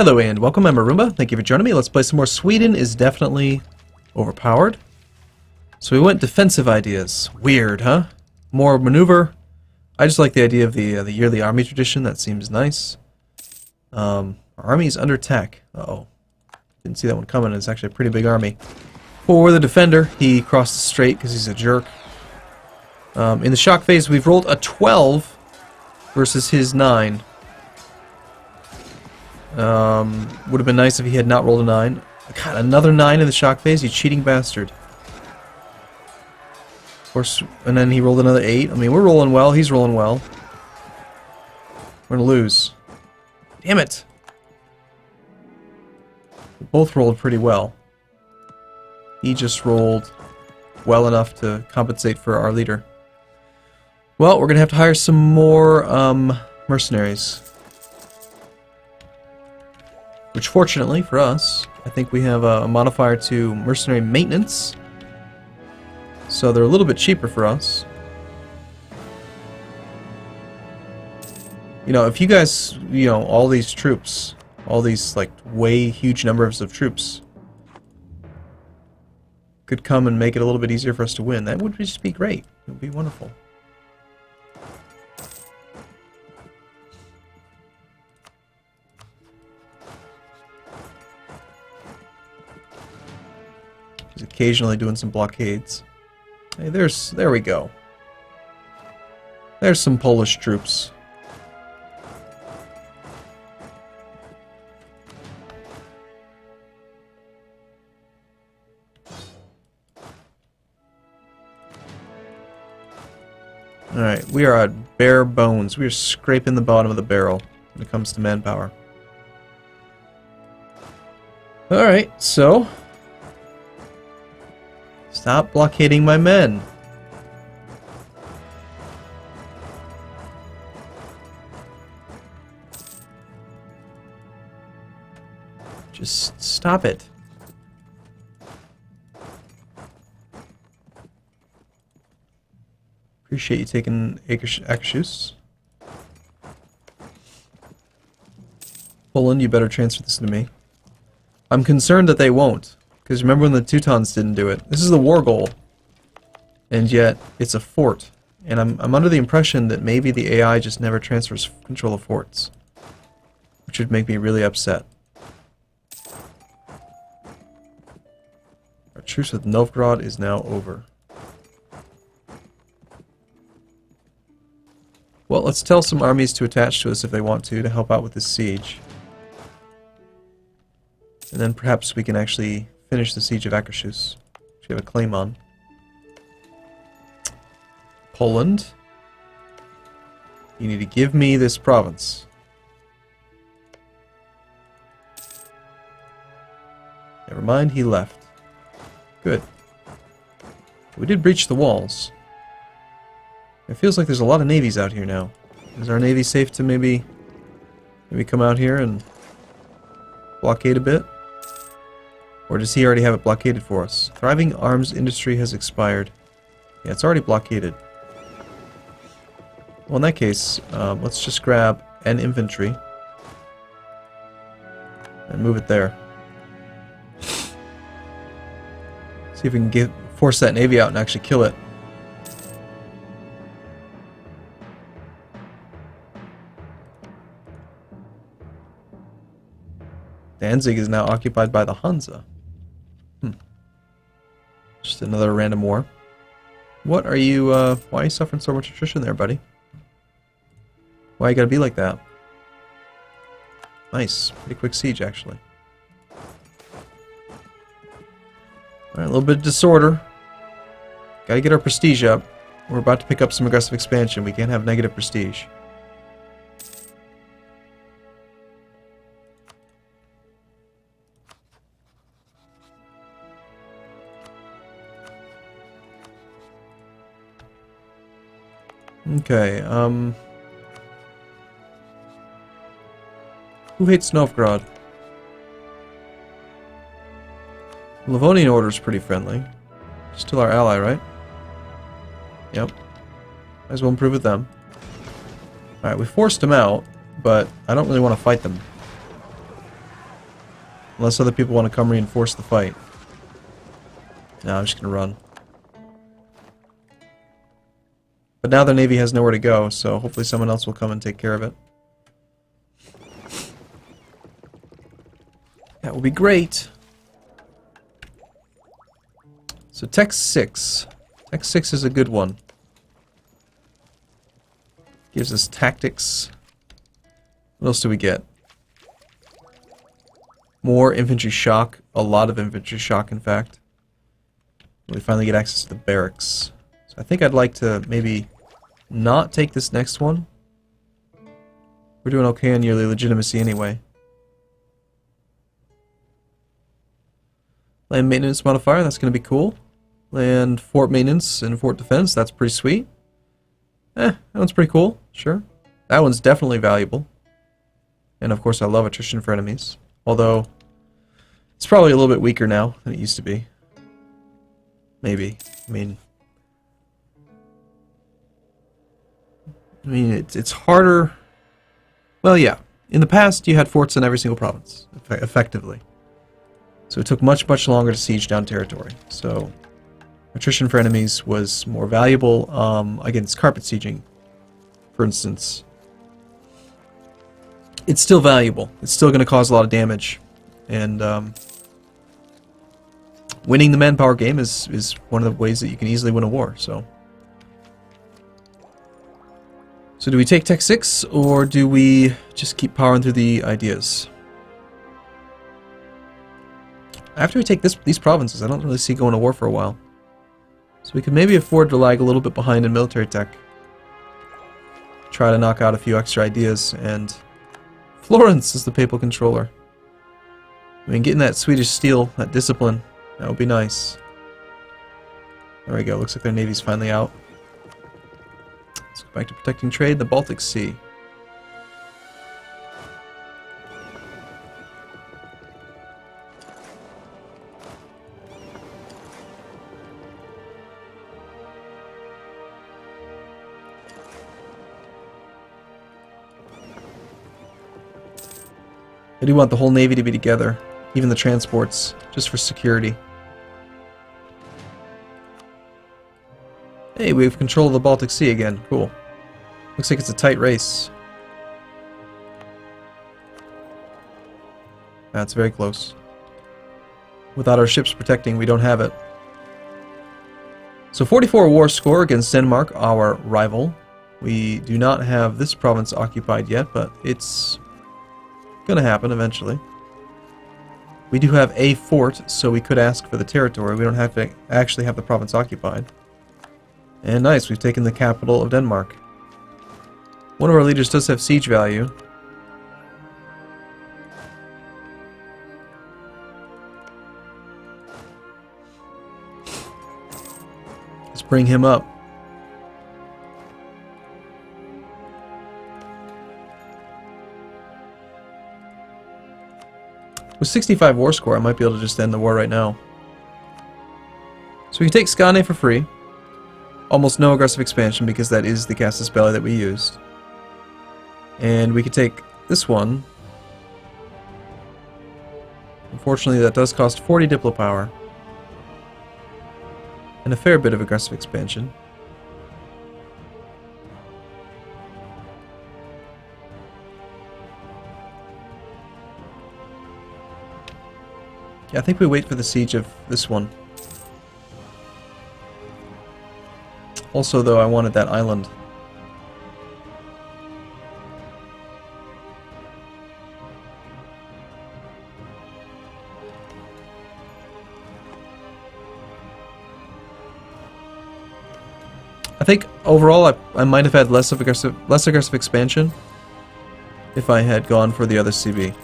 Hello and welcome, I'm Arumba. Thank you for joining me. Let's play some more. Sweden is definitely overpowered. So we went defensive ideas. Weird, huh? More maneuver. I just like the idea of the yearly army tradition. That seems nice. Our army is under attack. Uh-oh. Didn't see that one coming. It's actually a pretty big army. For the defender, he crossed the strait because he's a jerk. In the shock phase, we've rolled a 12 versus his 9. Would have been nice if he had not rolled a 9. God, another 9 in the shock phase, you cheating bastard. Of course, and then he rolled another 8. I mean, we're rolling well, he's rolling well. We're gonna lose. Damn it! We both rolled pretty well. He just rolled well enough to compensate for our leader. Well, we're gonna have to hire some more, mercenaries. Which, fortunately for us, I think we have a modifier to mercenary maintenance. So they're a little bit cheaper for us. You know, if you guys, all these troops, all these, like, way huge numbers of troops could come and make it a little bit easier for us to win, that would just be great. It would be wonderful. He's occasionally doing some blockades. Hey, there we go. There's some Polish troops. Alright, we are at bare bones. We are scraping the bottom of the barrel when it comes to manpower. Alright, so stop blockading my men. Just stop it. Appreciate you taking Akashus. Poland, you better transfer this to me. I'm concerned that they won't. Because remember when the Teutons didn't do it? This is the war goal. And yet, it's a fort. And I'm under the impression that maybe the AI just never transfers control of forts. Which would make me really upset. Our truce with Novgorod is now over. Well, let's tell some armies to attach to us if they want to help out with this siege. And then perhaps we can actually finish the siege of Akashus, which we have a claim on. Poland, you need to give me this province. Never mind, he left. Good. We did breach the walls. It feels like there's a lot of navies out here now. Is our navy safe to maybe come out here and blockade a bit? Or does he already have it blockaded for us? Thriving arms industry has expired. Yeah, it's already blockaded. Well, in that case, let's just grab an infantry and move it there. See if we can force that navy out and actually kill it. Danzig is now occupied by the Hansa. Just another random war. What are you, why are you suffering so much attrition there, buddy? Why you gotta be like that? Nice. Pretty quick siege, actually. Alright, a little bit of disorder. Gotta get our prestige up. We're about to pick up some aggressive expansion. We can't have negative prestige. Okay, who hates Novgorod? Livonian Order is pretty friendly. Still our ally, right? Yep. Might as well improve with them. Alright, we forced them out, but I don't really want to fight them. Unless other people want to come reinforce the fight. No, I'm just going to run. But now their navy has nowhere to go, so hopefully someone else will come and take care of it. That will be great. So Tech 6. Tech 6 is a good one. Gives us tactics. What else do we get? More infantry shock. A lot of infantry shock, in fact. We finally get access to the barracks. So I think I'd like to maybe not take this next one. We're doing okay on yearly legitimacy anyway. Land maintenance modifier, that's going to be cool. Land fort maintenance and fort defense, that's pretty sweet. That one's pretty cool, sure. That one's definitely valuable. And of course I love attrition for enemies. Although, it's probably a little bit weaker now than it used to be. Maybe. I mean, it's harder. Well, yeah. In the past, you had forts in every single province, effectively. So it took much, much longer to siege down territory. So attrition for enemies was more valuable against carpet sieging, for instance. It's still valuable. It's still going to cause a lot of damage. And winning the manpower game is one of the ways that you can easily win a war. So do we take Tech 6, or do we just keep powering through the ideas? After we take these provinces, I don't really see going to war for a while. So we could maybe afford to lag a little bit behind in military tech. Try to knock out a few extra ideas, and Florence is the papal controller. I mean, getting that Swedish steel, that discipline, that would be nice. There we go, looks like their navy's finally out. Let's go back to protecting trade in the Baltic Sea. I do want the whole navy to be together, even the transports, just for security. Hey, we have control of the Baltic Sea again. Cool. Looks like it's a tight race. That's very close. Without our ships protecting, we don't have it. So 44 war score against Denmark, our rival. We do not have this province occupied yet, but it's gonna happen eventually. We do have a fort, so we could ask for the territory. We don't have to actually have the province occupied. And nice, we've taken the capital of Denmark. One of our leaders does have siege value. Let's bring him up. With 65 war score, I might be able to just end the war right now. So we can take Skane for free. Almost no aggressive expansion because that is the Casus Belli that we used. And we could take this one. Unfortunately, that does cost 40 Diplo power. And a fair bit of aggressive expansion. Yeah, I think we wait for the siege of this one. Also, though, I wanted that island. I think overall I might have had less aggressive expansion if I had gone for the other CB.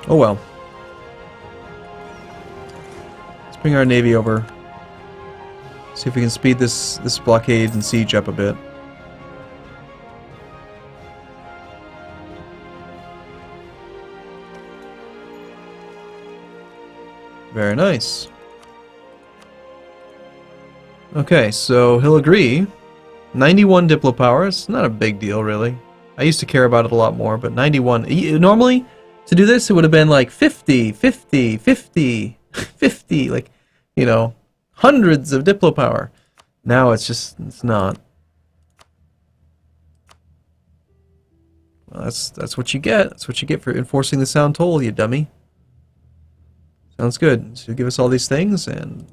Oh well. Let's bring our navy over. See if we can speed this blockade and siege up a bit. Very nice. Okay, so he'll agree. 91 Diplo power. It's not a big deal, really. I used to care about it a lot more, but 91. Normally, to do this, it would have been like 50, 50, 50, 50, like, you know, hundreds of Diplo power. Now it's just, it's not. Well, that's what you get. That's what you get for enforcing the sound toll, you dummy. Sounds good. So give us all these things, and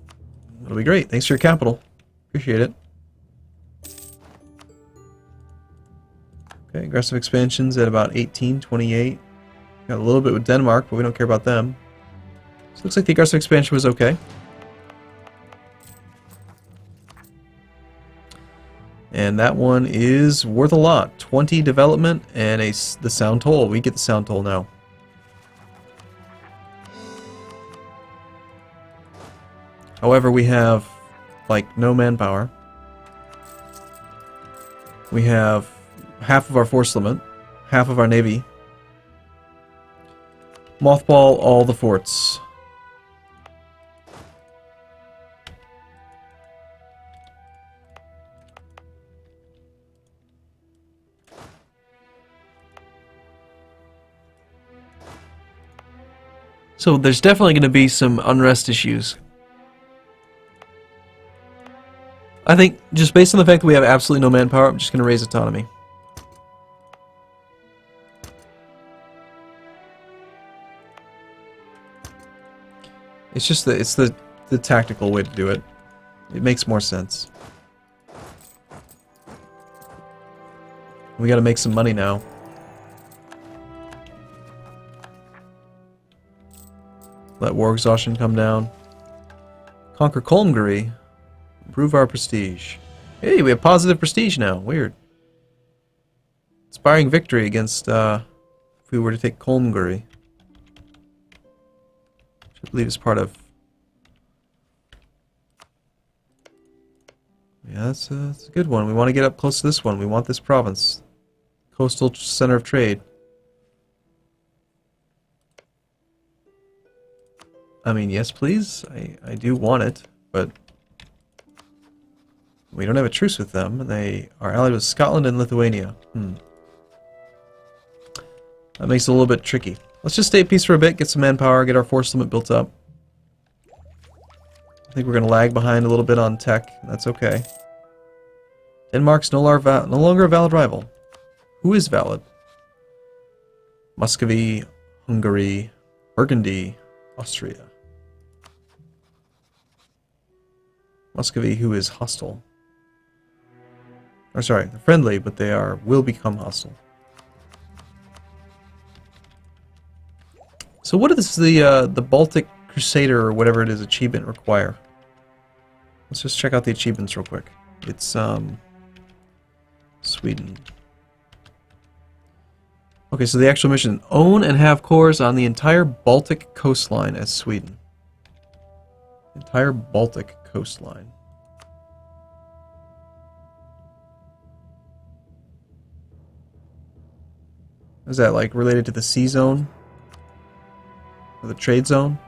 it'll be great. Thanks for your capital. Appreciate it. Okay, aggressive expansions at about 18, 28. Got a little bit with Denmark, but we don't care about them. So it looks like the aggressive expansion was okay. And that one is worth a lot. 20 development and the sound toll. We get the sound toll now. However, we have, like, no manpower. We have half of our force limit, half of our navy. Mothball all the forts. So there's definitely going to be some unrest issues. I think, just based on the fact that we have absolutely no manpower, I'm just going to raise autonomy. It's just the tactical way to do it. It makes more sense. We got to make some money now. Let war exhaustion come down. Conquer Colmgary. Improve our prestige. Hey, we have positive prestige now. Weird. Inspiring victory against, if we were to take Colmgary. Which I believe is part of... Yeah, that's a good one. We want to get up close to this one. We want this province. Coastal center of trade. I mean, yes, please. I do want it, but... we don't have a truce with them, and they are allied with Scotland and Lithuania. That makes it a little bit tricky. Let's just stay at peace for a bit, get some manpower, get our force limit built up. I think we're going to lag behind a little bit on tech. That's okay. Denmark's no longer a valid rival. Who is valid? Muscovy, Hungary, Burgundy, Austria. Muscovy, who is hostile. Or sorry, they're friendly, but they will become hostile. So what does the Baltic Crusader, or whatever it is, achievement require? Let's just check out the achievements real quick. It's Sweden. Okay, so the actual mission: own and have cores on the entire Baltic coastline as Sweden. Entire Baltic coastline. Is that like related to the sea zone? Or the trade zone?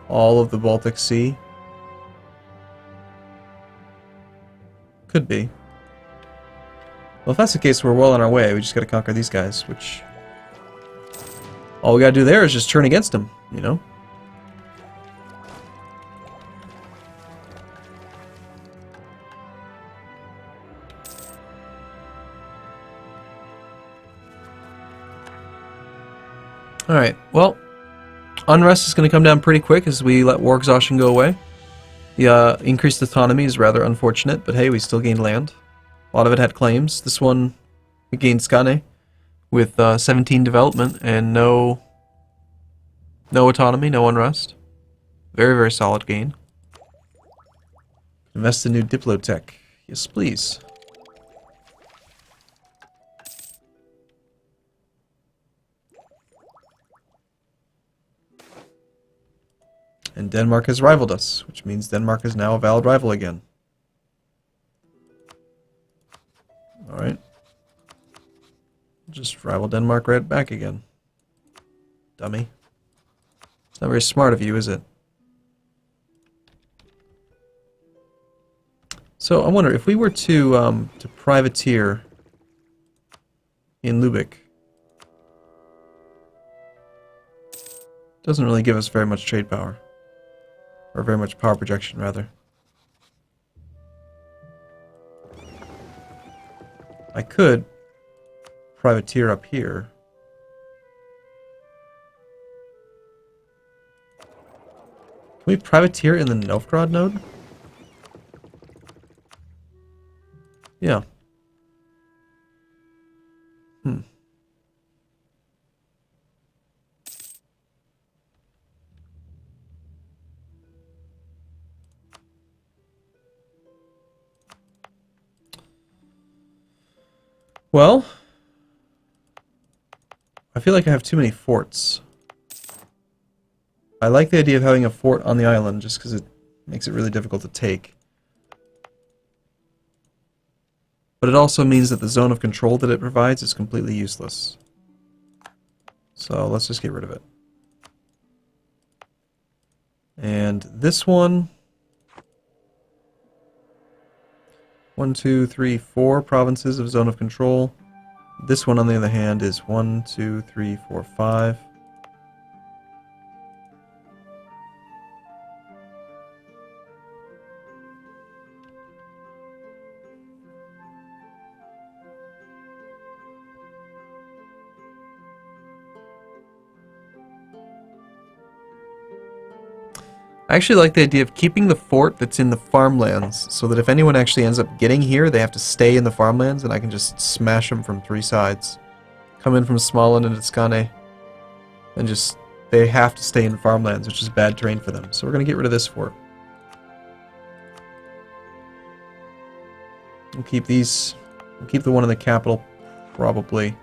All of the Baltic Sea? Could be. Well, if that's the case, we're well on our way. We just gotta conquer these guys, which... all we gotta do there is just turn against them, you know? Alright, well, unrest is going to come down pretty quick as we let war exhaustion go away. The increased autonomy is rather unfortunate, but hey, we still gained land. A lot of it had claims. This one, we gained Skane with 17 development and no autonomy, no unrest. Very, very solid gain. Invest in new Diplotech. Yes, please. And Denmark has rivaled us, which means Denmark is now a valid rival again. Alright. Just rival Denmark right back again. Dummy. It's not very smart of you, is it? So I wonder if we were to privateer in Lubeck. Doesn't really give us very much trade power. Or very much power projection, rather. I could privateer up here. Can we privateer in the Novgorod node? Yeah. Well, I feel like I have too many forts. I like the idea of having a fort on the island just because it makes it really difficult to take. But it also means that the zone of control that it provides is completely useless. So let's just get rid of it. And this one... 1, 2, 3, 4 provinces of zone of control. This one, on the other hand, is 1, 2, 3, 4, 5. I actually like the idea of keeping the fort that's in the farmlands, so that if anyone actually ends up getting here, they have to stay in the farmlands, and I can just smash them from 3 sides. Come in from Smolensk and Tuscany, and just, they have to stay in farmlands, which is bad terrain for them. So we're going to get rid of this fort. We'll keep these, we'll keep the one in the capital, probably.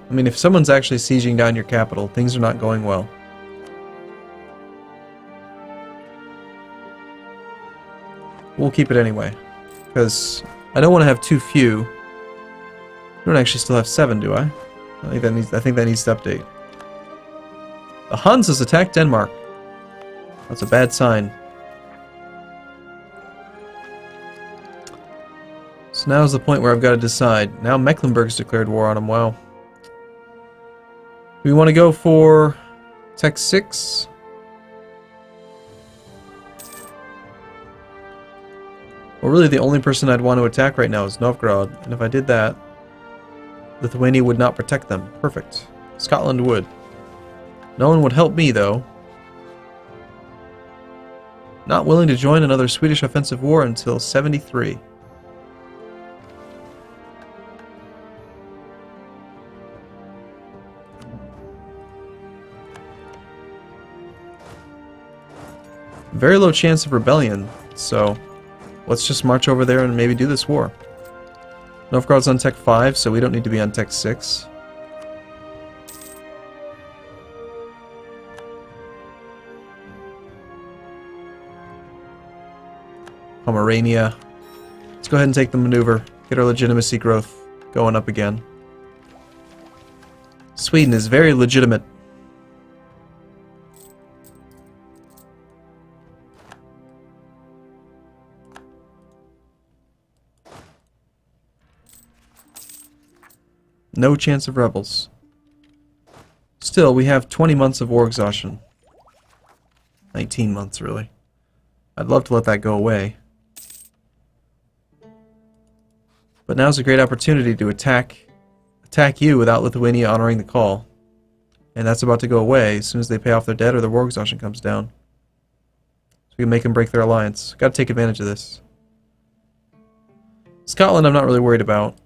I mean, if someone's actually sieging down your capital, things are not going well. We'll keep it anyway, because I don't want to have too few. I don't actually still have 7, do I? I think that needs to update. The Huns has attacked Denmark. That's a bad sign. So now's the point where I've got to decide. Now Mecklenburg's declared war on them. Wow. Do we want to go for Tech 6? Well, really the only person I'd want to attack right now is Novgorod, and if I did that, Lithuania would not protect them. Perfect. Scotland would. No one would help me, though. Not willing to join another Swedish offensive war until 73. Very low chance of rebellion, so let's just march over there and maybe do this war. Novgorod's on Tech 5, so we don't need to be on Tech 6. Pomerania. Let's go ahead and take the maneuver. Get our legitimacy growth going up again. Sweden is very legitimate. No chance of rebels. Still, we have 20 months of war exhaustion. 19 months, really. I'd love to let that go away. But now's a great opportunity to attack you without Lithuania honoring the call. And that's about to go away as soon as they pay off their debt or their war exhaustion comes down. So we can make them break their alliance. Gotta take advantage of this. Scotland I'm not really worried about.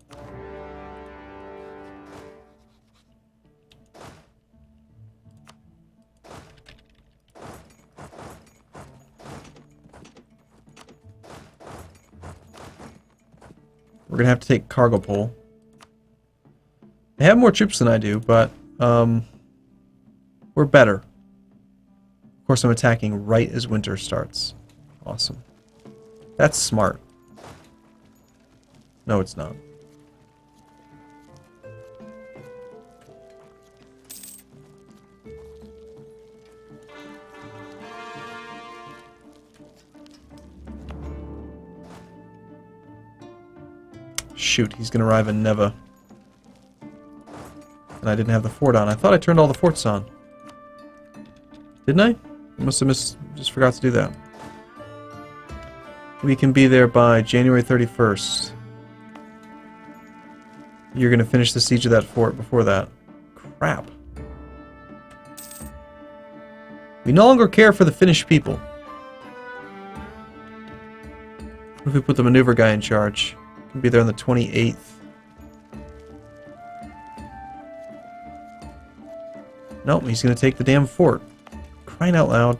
We're gonna have to take cargo pole. They have more troops than I do, but we're better. Of course, I'm attacking right as winter starts. Awesome. That's smart. No, it's not. Shoot, he's gonna arrive in Neva. And I didn't have the fort on. I thought I turned all the forts on. Didn't I? I must have just forgot to do that. We can be there by January 31st. You're gonna finish the siege of that fort before that. Crap. We no longer care for the Finnish people. What if we put the maneuver guy in charge? We'll be there on the 28th. Nope, he's gonna take the damn fort. Crying out loud.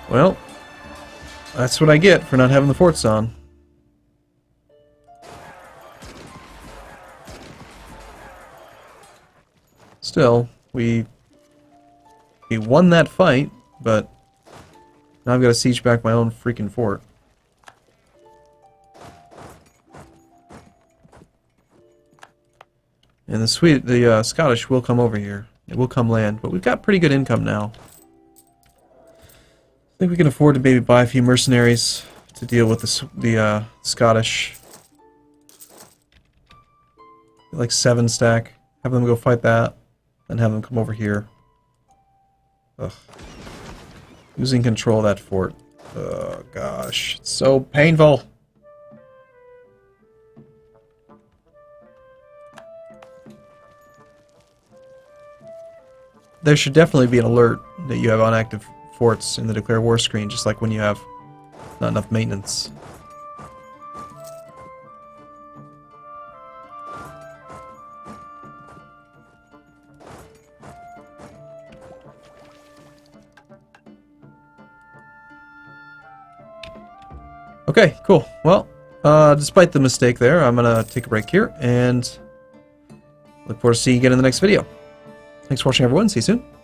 Well, that's what I get for not having the forts on. Still, we won that fight, but now I've got to siege back my own freaking fort. And the Scottish will come over here. It will come land, but we've got pretty good income now. I think we can afford to maybe buy a few mercenaries to deal with the Scottish. Like 7 stack. Have them go fight that, and have them come over here. Ugh. Losing control of that fort. Oh gosh, it's so painful. There should definitely be an alert that you have inactive forts in the declare war screen, just like when you have not enough maintenance. Okay, cool. Well, despite the mistake there, I'm gonna take a break here and look forward to seeing you again in the next video. Thanks for watching, everyone. See you soon.